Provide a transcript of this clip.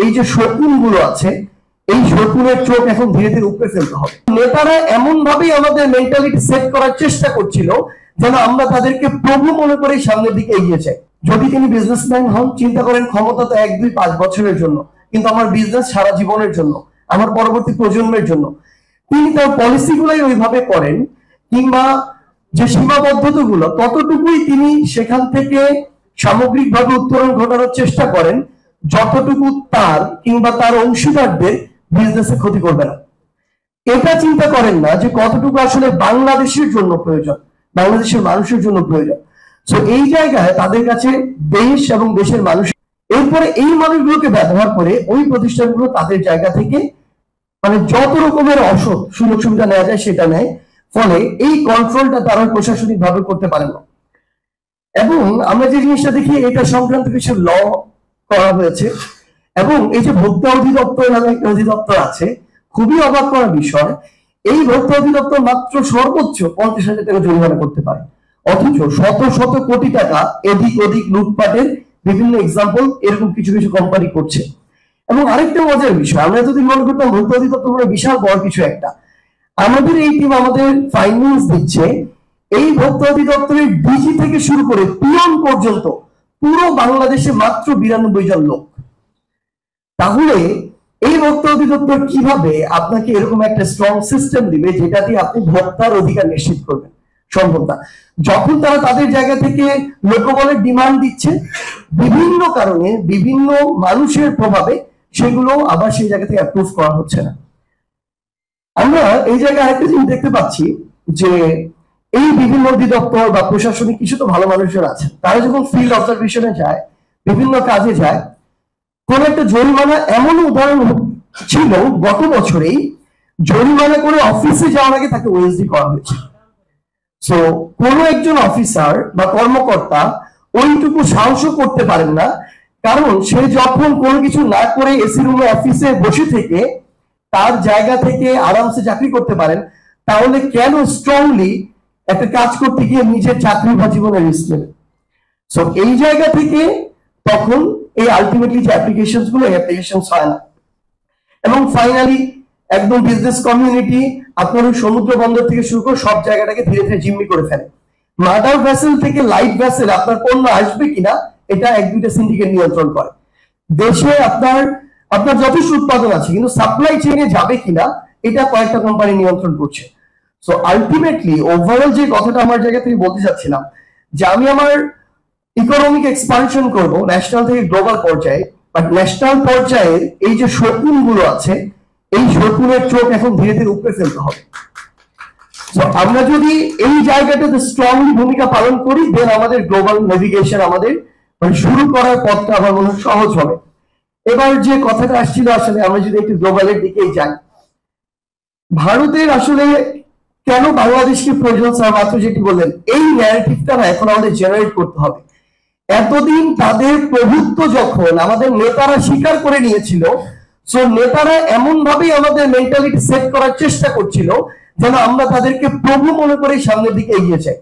এই যে শকুনগুলো আছে, এই শকুনের চোখ এখন ধীরে ধীরে উপড়ে ফেলতে হবে। নেতারা এমন ভাবেই আমাদের মেন্টালিটি সেট করার চেষ্টা করছিল যেন আমরা তাদেরকে প্রভু মনে করে সামনের দিকে এগিয়ে যাই। যদি তিনি বিজনেসম্যান হন, চিন্তা করেন ক্ষমতা তো 1, 2, 5 বছরের জন্য, কিন্তু আমার বিজনেস সারা জীবনের জন্য, আমার পরবর্তী প্রজন্মের জন্য। তিনি তার পলিসিগুলাই ওইভাবে করেন, কিংবা যে সীমাবদ্ধতাগুলো ততটুকুই তিনি সেখান থেকে সামগ্রিকভাবে উত্তরণ ঘটানোর চেষ্টা করেন, যতটুকু তার কিংবা তার অংশীদারদের বিজনেসে ক্ষতি করবে না। এটা চিন্তা করেন না যে কতটুকু আসলে বাংলাদেশের জন্য প্রয়োজন, বাংলাদেশের মানুষের জন্য প্রয়োজন। তো এই জায়গায় তাদের কাছে দেশ এবং দেশের মানুষ, এরপরে এই মানুষগুলোকে ব্যবহার করে ওই প্রতিষ্ঠানগুলো তাদের জায়গা থেকে মানে যত রকমের অসৎ সুযোগ সুবিধা নেওয়া যায় সেটা নেয়, ফলে এই কন্ট্রোলটা তারা প্রশাসনিক ভাবে করতে পারেন না। এবং আমরা যে জিনিসটা দেখি, এটা সংক্রান্ত কিছু ল করা হয়েছে, এবং এই যে ভোক্তা অধিদপ্তর নামে একটা অধিদপ্তর আছে, খুবই অবাক করা বিষয়, এই ভোক্তা অধিদপ্তর মাত্র সর্বোচ্চ 50,000 টাকা জরিমানা করতে পারে, অথচ শত শত কোটি টাকা এদিক ওদিক লুটপাটের বিভিন্ন এক্সাম্পল এরকম কিছু কিছু কোম্পানি করছে। এবং আরেকটা মজার বিষয়, আমরা যদি মনে করতাম ভোক্তা অধিদপ্তর মানে বিশাল বড় কিছু একটা, আমাদের এই টিম আমাদের ফাইন্যান্স দিচ্ছে এই ভোক্তা অধিদপ্তরের ডিজি থেকে শুরু করে পিয়ন পর্যন্ত পুরো বাংলাদেশে মাত্র 92 জন লোক। তাহলে এই ভোক্তা অধিদপ্তর কিভাবে আপনাকে এরকম একটা স্ট্রং সিস্টেম দিবে যেটা দিয়ে আপনি ভোক্তার অধিকার নিশ্চিত করবেন? সম্ভব না। যখন তারা তাদের জায়গা থেকে লোকবলের ডিমান্ড দিচ্ছে, বিভিন্ন কারণে বিভিন্ন মানুষের প্রভাবে সেগুলো আবার সেই জায়গা থেকে অ্যাপ্রুভ করা হচ্ছে না। আমরা এই জায়গায় আরেকটা জিনিস দেখতে পাচ্ছি যে এই বিভিন্ন অধিদপ্তর বা প্রশাসনিক কিছু তো ভালো মানুষজন আছে, তারা যখন ফিল্ড অবজারভেশনে যায়, বিভিন্ন কাজে যায়, কোন একটা জরিমানা এমন উদাহরণ ছিল গত বছরেই, জরিমানা করে অফিসে যাওয়ার আগে তাকে ওএসডি করা হয়েছে। সো কোন একজন অফিসার বা কর্মকর্তা ওইটুকু সাহসও করতে পারেন না, কারণ সে যখন কোনো কিছু না করে এসি রুমে অফিসে বসে থেকে তার জায়গা থেকে আরামসে চাকরি করতে পারেন, তাহলে কেন স্ট্রংলি একটা কাজ করতে গিয়ে নিজের চাকরি বা জীবনের রিস্ক নেবে? সো এই জায়গা থেকে তখন এই আলটিমেটলি যে অ্যাপ্লিকেশন গুলো, অ্যাপ্লিকেশন হয় না। এবং ফাইনালি একদম বিজনেস কমিউনিটি আপনার সমুদ্র বন্দর থেকে শুরু করে সব জায়গাটাকে ধীরে ধীরে জিম্মি করে ফেলে। মাদার ভেসেল থেকে লাইট ভেসেল আপনার পণ্য আসবে কিনা এটা 1-2টা সিন্ডিকেট নিয়ন্ত্রণ করে। দেশে আপনার যথেষ্ট উৎপাদন আছে, কিন্তু সাপ্লাই চেইনে যাবে কিনা এটা কয়েকটা কোম্পানি নিয়ন্ত্রণ করছে। সো আলটিমেটলি ওভারঅল যে কথাটা আমার জায়গা থেকে বলতে চাচ্ছিলাম, যে আমি আমার ইকোনমিক এক্সপানশন করব ন্যাশনাল থেকে গ্লোবাল পর্যায়ে, বাট ন্যাশনাল পর্যায়ের এই যে শকুনগুলো আছে, এই শকুনের চোখ এখন ধীরে ধীরে উপড়ে ফেলতে হবে। আমরা যদি এই জায়গাটাতে স্ট্রংলি ভূমিকা পালন করি, দেন আমাদের গ্লোবাল নেভিগেশন আমাদের শুরু করার পথটা আমার মনে হয় সহজ হবে। এবার যে কথাটা আসছিল, আসলে আমরা যদি একটু গ্লোবালের দিকেই যাই, ভারতের আসলে কেন বাংলাদেশকে প্রয়োজন, স্যার মাত্র যেটি বললেন, এই ন্যারেটিভটা এখন আমাদের জেনারেট করতে হবে। এতদিন তাদের প্রভুত্ব যখন আমাদের নেতারা স্বীকার করে নিয়েছিল, সো নেতারা এমন ভাবেই আমাদের মেন্টালিটি সেট করার চেষ্টা করছিল যেন আমরা তাদেরকে প্রভু মনে করে সামনের দিকে এগিয়ে যাই।